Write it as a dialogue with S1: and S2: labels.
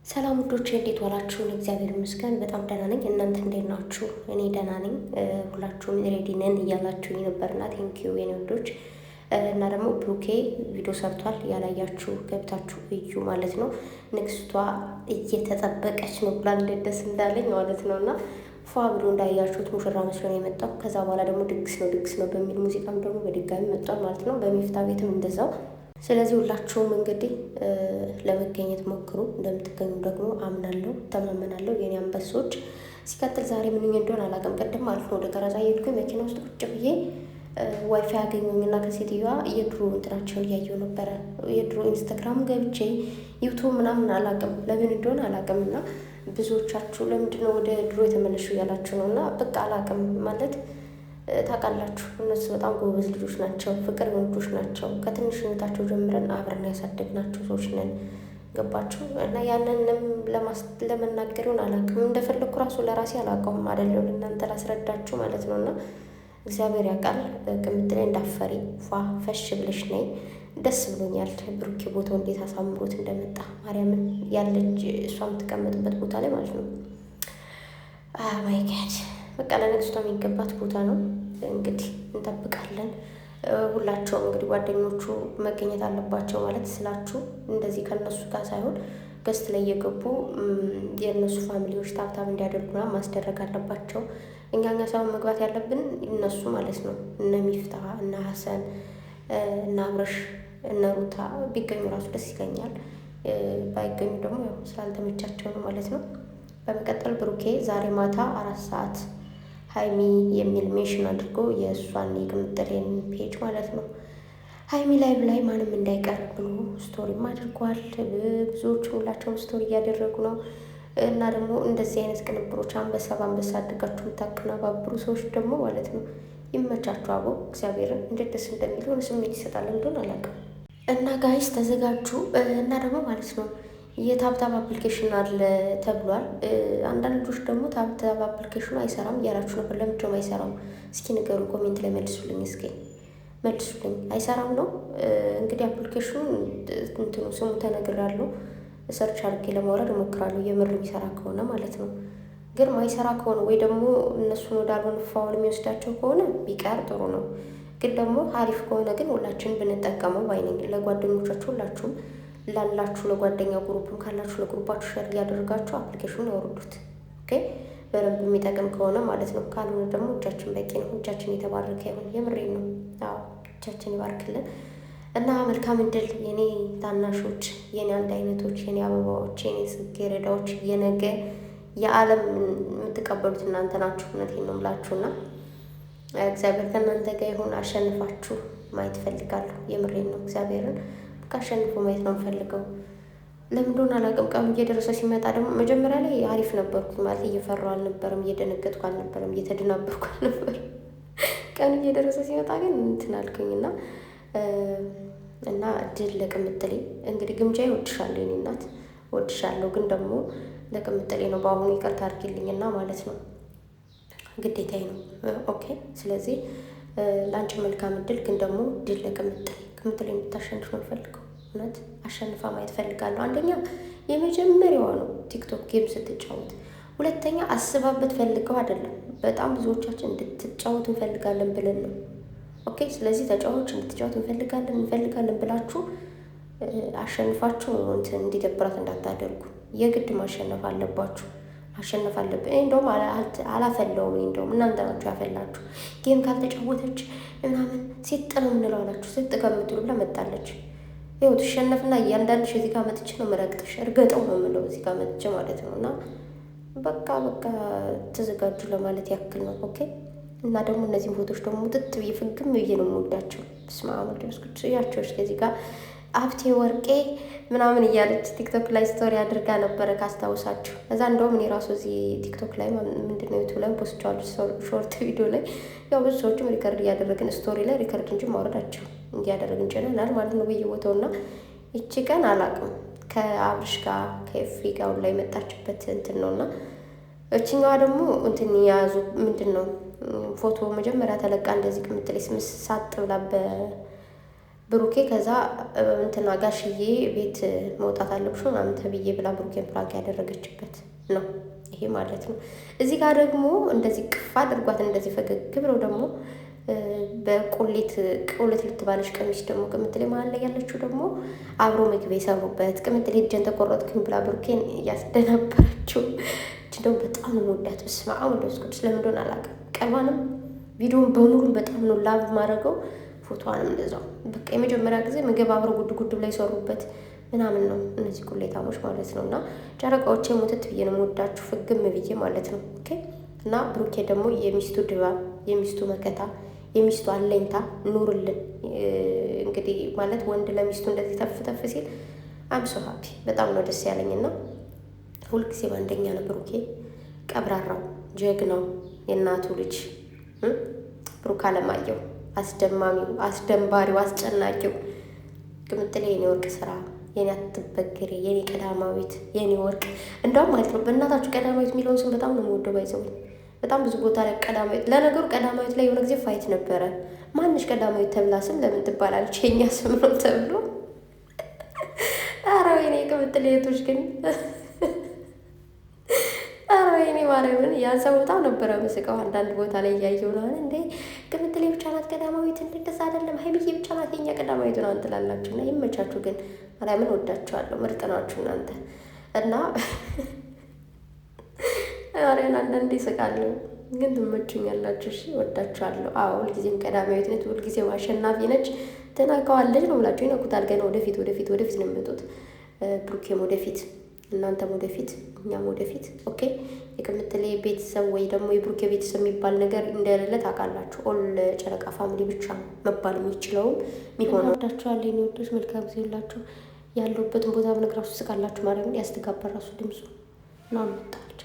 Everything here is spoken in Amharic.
S1: ሰላም ውዶቼ እንዴት ዋላችሁ? እግዚአብሔር ይመስገን በጣም ደህና ነኝ። እናንተ እንዴት ናችሁ? እኔ ደህና ነኝ። ሁላችሁም ሬዲ ነን እያላችሁኝ ነበርና ቴንኪዩ የኔ ውዶች። እና ደግሞ ብሩኬ ቪዲዮ ሰርቷል። ያላያችሁ ገብታችሁ እዩ ማለት ነው። ንግስቷ እየተጠበቀች ነው ብላ እንዴት ደስ እንዳለኝ ማለት ነው። እና ፏ ብሎ እንዳያችሁት ሙሽራ መስሎ ነው የመጣው። ከዛ በኋላ ደግሞ ድግስ ነው በሚል ሙዚቃም ደግሞ በድጋሚ መጥቷል ማለት ነው። በሚፍታ ቤትም እንደዛው። ስለዚህ ሁላችሁም እንግዲህ ለመገኘት ሞክሩ። እንደምትገኙ ደግሞ አምናለሁ፣ ተማመናለሁ የኔ አንበሶች። ሲቀጥል ዛሬ ምንኝ እንደሆነ አላውቅም። ቅድም አልፎ ወደ ቀረጻ እየሄድኩኝ መኪና ውስጥ ቁጭ ብዬ ዋይፋይ ያገኘኝና ከሴትዮዋ የድሮ እንትናቸውን እያየሁ ነበረ። የድሮ ኢንስታግራም ገብቼ ዩቱብ ምናምን አላውቅም፣ ለምን እንደሆነ አላውቅም። እና ብዙዎቻችሁ ለምንድነው ወደ ድሮ የተመለሹ እያላችሁ ነው። እና በቃ አላውቅም ማለት ታውቃላችሁ፣ እነሱ በጣም ጎበዝ ልጆች ናቸው፣ ፍቅር ወንዶች ናቸው። ከትንሽነታቸው ጀምረን አብረን ያሳደግናቸው ሰዎች ነን። ገባችሁ? እና ያንንም ለመናገር ይሆን አላውቅም። እንደፈለግኩ ራሱ ለራሴ አላውቀውም አይደለም ለእናንተ ላስረዳችሁ ማለት ነው። እና እግዚአብሔር ያውቃል። ቅምጥ ላይ እንዳፈሪ ፏ ፈሽ ብለሽ ነይ። ደስ ብሎኛል። ብሩኬ ቦታው እንዴት አሳምሮት እንደመጣ ማርያምን፣ ያለች እሷ የምትቀመጥበት ቦታ ላይ ማለት ነው። ማይ ጋድ በቃ ለንግስቷ የሚገባት ቦታ ነው። እንግዲህ እንጠብቃለን። ሁላቸውም እንግዲህ ጓደኞቹ መገኘት አለባቸው ማለት ስላችሁ እንደዚህ ከነሱ ጋር ሳይሆን ገስት ላይ እየገቡ የእነሱ ፋሚሊዎች ታብታብ እንዲያደርጉና ማስደረግ አለባቸው። እኛ ሳይሆን መግባት ያለብን እነሱ ማለት ነው። እነ ሚፍታ፣ እነ ሀሰን፣ እነ አብረሽ፣ እነ ሩታ ቢገኙ ራሱ ደስ ይለኛል። ባይገኙ ደግሞ ያው ስላልተመቻቸው ነው ማለት ነው። በመቀጠል ብሩኬ ዛሬ ማታ 4 ሰዓት ሀይሚ የሚል ሜሽን አድርጎ የእሷን የቅምጥሌን ፔጅ ማለት ነው ሀይሚ ላይቭ ላይ ማንም እንዳይቀር ብሎ ስቶሪም አድርጓል። ብዙዎቹ ሁላቸውም ስቶሪ እያደረጉ ነው። እና ደግሞ እንደዚህ አይነት ቅንብሮች አንበሳ በአንበሳ አድርጋችሁ የምታቀነባብሩ ሰዎች ደግሞ ማለት ነው ይመቻችሁ። አቦ እግዚአብሔርን እንዴት ደስ እንደሚል ሆነ ስሜት ይሰጣል። እንደሆነ አላውቅም። እና ጋይስ ተዘጋጁ። እና ደግሞ ማለት ነው የታብታብ አፕሊኬሽን አለ ተብሏል። አንዳንድ ልጆች ደግሞ ታብታብ አፕሊኬሽኑ አይሰራም እያላችሁ ነበር። ለምንድን ነው አይሰራም? እስኪ ንገሩ፣ ኮሜንት ላይ መልሱልኝ። እስኪ መልሱልኝ። አይሰራም ነው እንግዲህ አፕሊኬሽኑ እንትኑ ስሙ ተነግራለሁ። ሰርች አድርጌ ለማውረድ እሞክራለሁ፣ የምር የሚሰራ ከሆነ ማለት ነው። ግን ማይሰራ ከሆነ ወይ ደግሞ እነሱን ወዳልሆነ ፋውል የሚወስዳቸው ከሆነ ቢቀር ጥሩ ነው። ግን ደግሞ አሪፍ ከሆነ ግን ሁላችን ብንጠቀመው ባይነኝ። ለጓደኞቻችሁ ሁላችሁም ላላችሁ ለጓደኛ ግሩፕም ካላችሁ ለግሩፓችሁ ሸር እያደረጋችሁ አፕሊኬሽኑን ያወርዱት። ኦኬ በደንብ የሚጠቅም ከሆነ ማለት ነው። ካልሆነ ደግሞ እጃችን በቂ ነው። እጃችን የተባረከ ይሁን። የምሬን ነው። አዎ እጃችን ይባርክልን እና መልካም እድል የኔ ታናሾች፣ የኔ አንድ አይነቶች፣ የኔ አበባዎች፣ የኔ ጽጌረዳዎች፣ የነገ የዓለም የምትቀበሉት እናንተ ናችሁ። እውነቴን ነው የምላችሁና እግዚአብሔር ከእናንተ ጋር ይሁን። አሸንፋችሁ ማየት እፈልጋለሁ። የምሬን ነው። እግዚአብሔርን አሸንፎ ማየት ነው የምፈልገው። ለምን እንደሆነ አላውቅም። ቀኑ እየደረሰ ሲመጣ ደግሞ መጀመሪያ ላይ አሪፍ ነበርኩ ማለት እየፈራሁ አልነበረም፣ እየደነገጥኩ አልነበረም፣ እየተደናበርኩ አልነበረም። ቀኑ እየደረሰ ሲመጣ ግን እንትን አልኩኝና እና ድል ለቅምጥሌ። እንግዲህ ግምጃ እወድሻለሁ የኔ እናት እወድሻለሁ፣ ግን ደግሞ ለቅምጥሌ ነው። በአሁኑ ይቅርታ አድርጊልኝና ማለት ነው ግዴታዬ ነው። ኦኬ ስለዚህ ለአንቺ መልካም እድል፣ ግን ደግሞ ድል ለቅምጥሌ። ቅምጥሌ እንድታሸንፍ ነው ፈልገው። እውነት አሸንፋ ማየት ፈልጋለሁ። አንደኛ የመጀመሪያዋ ነው ቲክቶክ ጌም ስትጫወት፣ ሁለተኛ አስባበት ፈልገው አይደለም። በጣም ብዙዎቻችን እንድትጫወት እንፈልጋለን ብለን ነው። ኦኬ ስለዚህ ተጫዋች እንድትጫወት እንፈልጋለን ብላችሁ አሸንፋችሁ እንትን እንዲደብራት እንዳታደርጉ። የግድ ማሸነፍ አለባችሁ። ማሸነፍ አለብን። እኔ እንደውም አላፈለውም። እኔ እንደውም እናንተ ናችሁ ያፈላችሁ። ጌም ካልተጫወተች ምናምን ሴት ነው የምንለው አላችሁ። ሴት ከምትሉ ብላ መጣለች። ይኸው ትሸነፍና እያንዳንድሽ እዚህ ጋር መጥቼ ነው መረግጥሽ። እርገጠው ነው የምለው እዚህ ጋር መጥቼ ማለት ነው። እና በቃ ተዘጋጁ ለማለት ያክል ነው። ኦኬ እና ደግሞ እነዚህም ፎቶች ደግሞ ጥጥ ብዬ ፍግም ብዬ ነው የምወዳቸው። በስመ አብ ወወልድ ወመንፈስ ቅዱስ ያቸው እስከዚህ ጋር ሀብቴ ወርቄ ምናምን እያለች ቲክቶክ ላይ ስቶሪ አድርጋ ነበረ ካስታውሳችሁ። እዛ እንደውም እኔ ራሱ እዚህ ቲክቶክ ላይ ምንድነው ዩቱብ ላይ ፖስቸዋለሁ ሾርት ቪዲዮ ላይ ያው ብዙ ሰዎችም ሪከርድ እያደረግን ስቶሪ ላይ ሪከርድ እንጂ ማውረዳቸው እያደረግን ችለናል ማለት ነው በየቦታው። እና ይቺ ቀን አላውቅም ከአብርሽ ጋር ከኤፍሪ ጋር ላይ የመጣችበት እንትን ነው። እና እችኛዋ ደግሞ እንትን የያዙ ምንድን ነው ፎቶ መጀመሪያ ተለቃ እንደዚህ ቅምጥሌ ስምስ ሳጥ ብላ ብሩኬ ከዛ እንትና ጋሽዬ ቤት መውጣት አለብሽ ምናምን ተብዬ ብላ ብሩኬን ፕራንክ ያደረገችበት ነው ይሄ ማለት ነው። እዚህ ጋር ደግሞ እንደዚህ ቅፍ አድርጓት እንደዚህ ፈገግ ብለው ደግሞ በቁሌት ልትባለች ቀሚስ ደግሞ ቅምጥሌ መሀል ላይ ያለችው ደግሞ አብሮ ምግብ የሰሩበት ቅምጥሌ እጄን ተቆረጥኩኝ ብላ ብሩኬን እያስደነበረችው እንደው በጣም ነው ወዳት በስመ አብ ወወልድ ወመንፈስ ቅዱስ ለምን እንደሆነ አላውቅም። ቀኗንም ቪዲዮውን በሙሉም በጣም ነው ላቭ ማድረገው። ፎቶዋንም እንደዛው በቃ የመጀመሪያ ጊዜ ምግብ አብረው ጉድ ላይ ሰሩበት ምናምን ነው እነዚህ ቁሌታሞች ማለት ነው። እና ጨረቃዎቼ ሞተት ብዬ ነው የምወዳችሁ ፍግም ብዬ ማለት ነው። ኦኬ እና ብሩኬ ደግሞ የሚስቱ ድባብ፣ የሚስቱ መከታ፣ የሚስቱ አለኝታ ኑርልን። እንግዲህ ማለት ወንድ ለሚስቱ እንደዚህ ተፍ ተፍ ሲል አምሶ ሀፒ በጣም ነው ደስ ያለኝና ሁልጊዜ አንደኛ ነው ብሩኬ። ቀብራራው፣ ጀግናው፣ የእናቱ ልጅ ብሩክ አለማየሁ፣ አስደማሚው፣ አስደንባሪው፣ አስጨናቂው ቅምጥሌ የኔ ወርቅ ስራ፣ የኔ አትበግሬ፣ የኔ ቀዳማዊት፣ የኔ ወርቅ እንደውም ማለት ነው በእናታችሁ ቀዳማዊት የሚለውን ስም በጣም ነው የምወደው። ባይዘው በጣም ብዙ ቦታ ላይ ቀዳማዊት፣ ለነገሩ ቀዳማዊት ላይ የሆነ ጊዜ ፋይት ነበረ። ማንሽ ቀዳማዊት ተብላ ስም ለምን ትባላለች? የኛ ስም ነው ተብሎ ኧረ ወይኔ ቅምጥሌቶች ግን ወይኔ ማርያምን ያን ሰው በጣም ነበረ ምስቀው። አንዳንድ ቦታ ላይ እያየሁ ነው እንዴ ቅምጥሌ ብቻ ናት ቀዳማዊት፣ እንደዛ አይደለም ሀይሚዬ ብቻ ናት የኛ ቀዳማዊት ነው ትላላችሁ። እና ይመቻችሁ ግን ማርያምን ወዳችኋለሁ፣ ምርጥ ናችሁ እናንተ። እና ማርያምን አንዳንዴ ስቃለሁ ግን ትመቹኛላችሁ። እሺ ወዳችኋለሁ። አዎ ሁልጊዜም ቀዳማዊት ነች፣ ሁልጊዜም አሸናፊ ነች። ትነካዋለች ነው ብላችሁ ይነኩታል። ገና ወደፊት ነው የሚመጡት። ብሩኬም ወደፊት፣ እናንተም ወደፊት፣ እኛም ወደፊት። ኦኬ የቅምጥሌ ቤተሰብ ወይ ደግሞ የብሩኬ ቤተሰብ የሚባል ነገር እንደሌለ ታውቃላችሁ። ኦል ጨረቃ ፋሚሊ ብቻ መባል የሚችለውም የሚሆነው። ወዳችኋለሁ የኔ ወዶች፣ መልካም ጊዜ ሁላችሁ። ያለሁበትን ቦታ ብነግራችሁ ስቃላችሁ። ማርያምን ያስተጋባ ራሱ ድምፁ ምናምን መጣለች።